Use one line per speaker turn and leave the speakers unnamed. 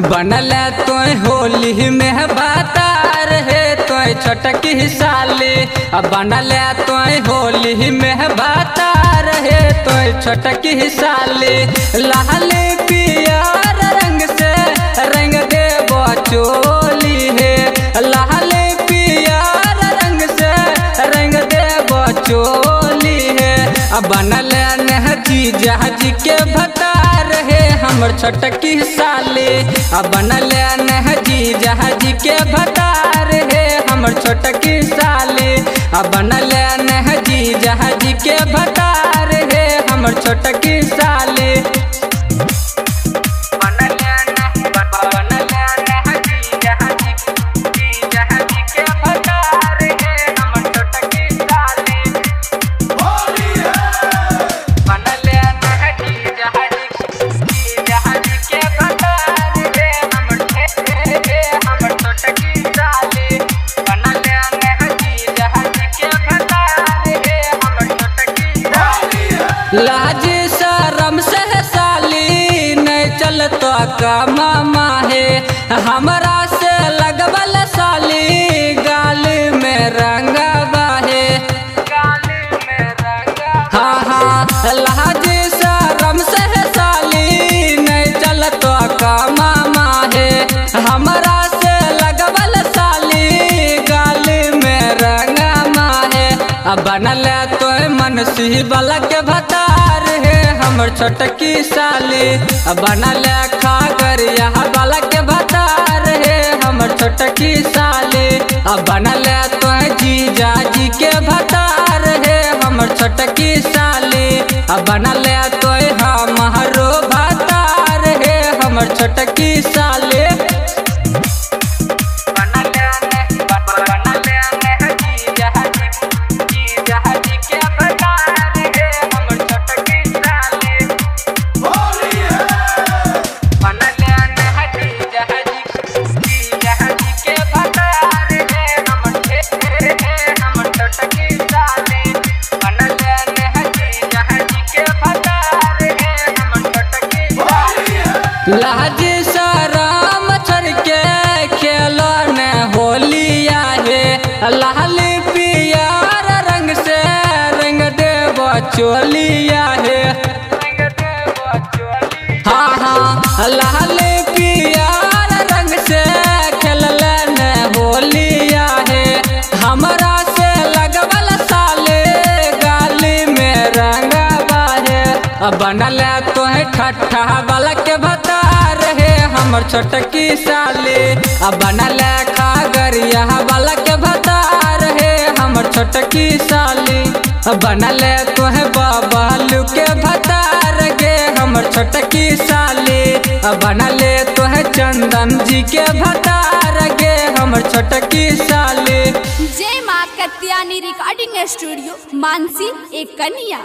बनल तो होली में बातार है तो छोटकी साली। अब बनल तो होली में बातार है तो छोटकी साली। लाल पियर रंग से रंग दे चोली है। लाल पियर रंग से रंग दे चोली है। अब बनल जीजा जी के भतार है हमर छोटकी साली। अब बनल जीजा जी के भतार है हमर छोटकी साली। अब बनल जीजा जी के भतार है हमर छोटकी साली। लाज शरम से साली नहीं चलतो मामा है। हमरा से लगबल साली गाल में रंगवा है। हाँ हाँ लाज शरम से साली नहीं चलतो मामा है। हमरा से लगबल साली गाल में रंगवा है। अब बनल तो मन सी बलक भतार है हमर छोटकी साली। अब बनल खागरिया बलक भतार है हमर छोटकी साली। अब बनल तो जीजा जी के भतार है हमर छोटकी साली। अब बनल तो हमारो भतार है हमर छोटकी साली। लाज शरम छोड़ के खेलो न होलिया है। लाल पियर रंग से रंग देव चोलिया है। हाँ हाँ लाल पियर रंग से खेलल न होलिया है। हमरा से लगबल साले गाल में रंगवा है। अब बनल तो है ठट्ठा वाला के भतार है हमर छोटकी साली। अब बनल खागरिया वाला के भतार है हमर छोटकी साली। अब बनल तो है बाबालू के भतार गे हमर छोटकी साली। अब बनल तो है चंदन जी के भतार गे हमर छोटकी साली।
जय मां कत्यानी रिकॉर्डिंग स्टूडियो मानसी एक कन्या।